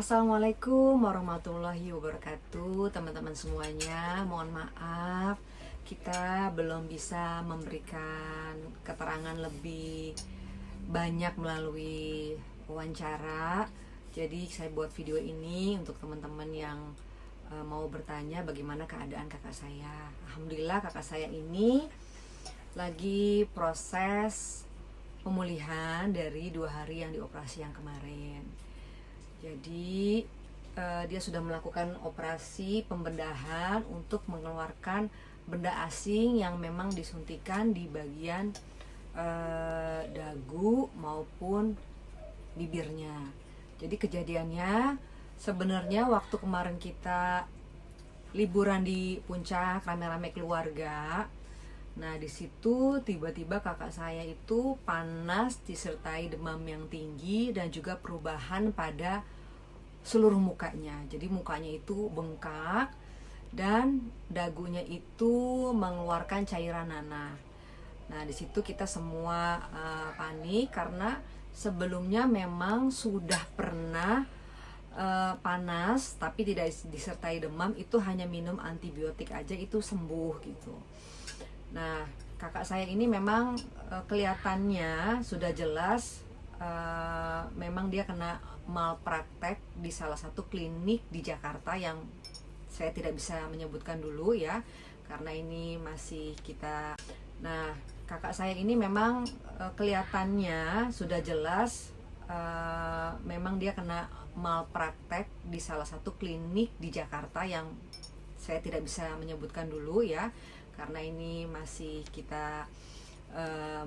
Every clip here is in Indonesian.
Assalamualaikum warahmatullahi wabarakatuh, teman-teman semuanya. Mohon maaf, kita belum bisa memberikan keterangan lebih banyak melalui wawancara. Jadi saya buat video ini untuk teman-teman yang mau bertanya bagaimana keadaan kakak saya. Alhamdulillah kakak saya ini lagi proses pemulihan dari 2 hari yang dioperasi yang kemarin. Jadi dia sudah melakukan operasi pembedahan untuk mengeluarkan benda asing yang memang disuntikan di bagian dagu maupun bibirnya. Jadi kejadiannya sebenarnya waktu kemarin kita liburan di puncak rame-rame keluarga. Nah, di situ tiba-tiba kakak saya itu panas disertai demam yang tinggi dan juga perubahan pada seluruh mukanya. Jadi mukanya itu bengkak dan dagunya itu mengeluarkan cairan nanah. Nah, di situ kita semua panik karena sebelumnya memang sudah pernah panas tapi tidak disertai demam, itu hanya minum antibiotik aja itu sembuh gitu. Nah, kakak saya ini memang kelihatannya sudah jelas memang dia kena malpraktek di salah satu klinik di Jakarta yang saya tidak bisa menyebutkan dulu ya, karena ini masih kita. Nah, kakak saya ini memang kelihatannya sudah jelas memang dia kena malpraktek di salah satu klinik di Jakarta yang saya tidak bisa menyebutkan dulu ya, karena ini masih kita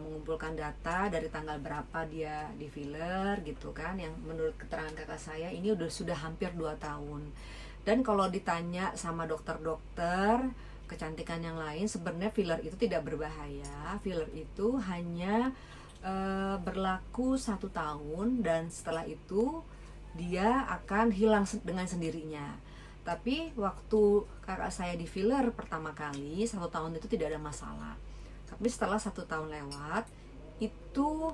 mengumpulkan data dari tanggal berapa dia di filler gitu kan, yang menurut keterangan kakak saya ini sudah hampir 2 tahun. Dan kalau ditanya sama dokter-dokter kecantikan yang lain, sebenarnya filler itu tidak berbahaya. Filler itu hanya berlaku 1 tahun dan setelah itu dia akan hilang dengan sendirinya. Tapi waktu kakak saya di filler pertama kali 1 tahun itu tidak ada masalah. Tapi setelah 1 tahun lewat itu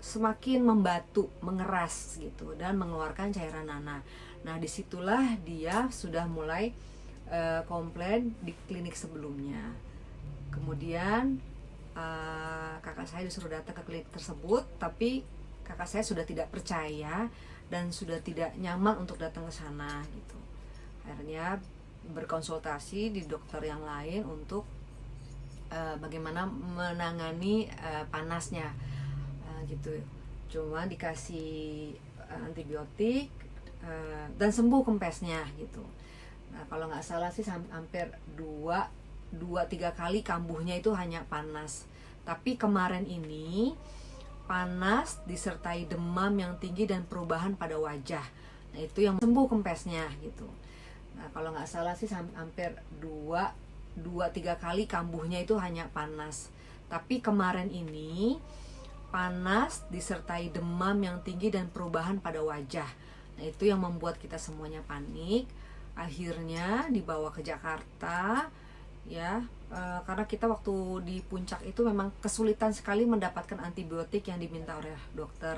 semakin membatu, mengeras gitu dan mengeluarkan cairan nanah. Nah, disitulah dia sudah mulai komplain di klinik sebelumnya. Kemudian kakak saya disuruh datang ke klinik tersebut, tapi kakak saya sudah tidak percaya dan sudah tidak nyaman untuk datang ke sana gitu. Akhirnya berkonsultasi di dokter yang lain untuk bagaimana menangani panasnya gitu. Cuma dikasih antibiotik dan sembuh kempesnya gitu. Nah, kalau nggak salah sih hampir 2-3 kali kambuhnya itu hanya panas. Tapi kemarin ini panas disertai demam yang tinggi dan perubahan pada wajah. Nah, itu yang sembuh kempesnya gitu. Nah, kalau nggak salah sih hampir 2-3 kali kambuhnya itu hanya panas. Tapi kemarin ini panas disertai demam yang tinggi dan perubahan pada wajah. Nah, itu yang membuat kita semuanya panik. Akhirnya dibawa ke Jakarta ya, karena kita waktu di puncak itu memang kesulitan sekali mendapatkan antibiotik yang diminta oleh dokter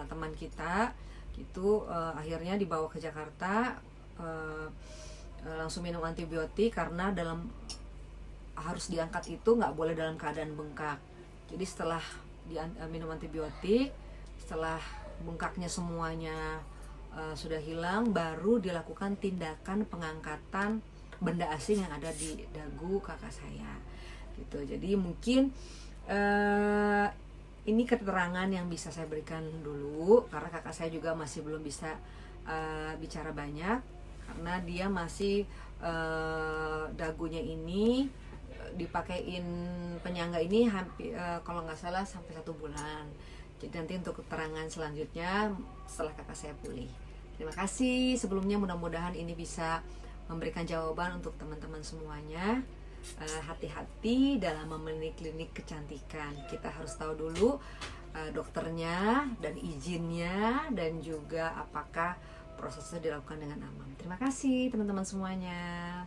teman kita gitu. Akhirnya dibawa ke Jakarta, langsung minum antibiotik karena harus diangkat itu nggak boleh dalam keadaan bengkak. Jadi setelah minum antibiotik, setelah bengkaknya semuanya sudah hilang, baru dilakukan tindakan pengangkatan benda asing yang ada di dagu kakak saya gitu. Jadi mungkin ini keterangan yang bisa saya berikan dulu, karena kakak saya juga masih belum bisa bicara banyak, karena dia masih dagunya ini dipakein penyangga ini hampir kalau nggak salah sampai 1 bulan. Jadi nanti untuk keterangan selanjutnya setelah kakak saya pulih. Terima kasih sebelumnya, mudah-mudahan ini bisa memberikan jawaban untuk teman-teman semuanya. Hati-hati dalam memilih klinik kecantikan. Kita harus tahu dulu dokternya dan izinnya, dan juga apakah prosesnya dilakukan dengan aman. Terima kasih teman-teman semuanya.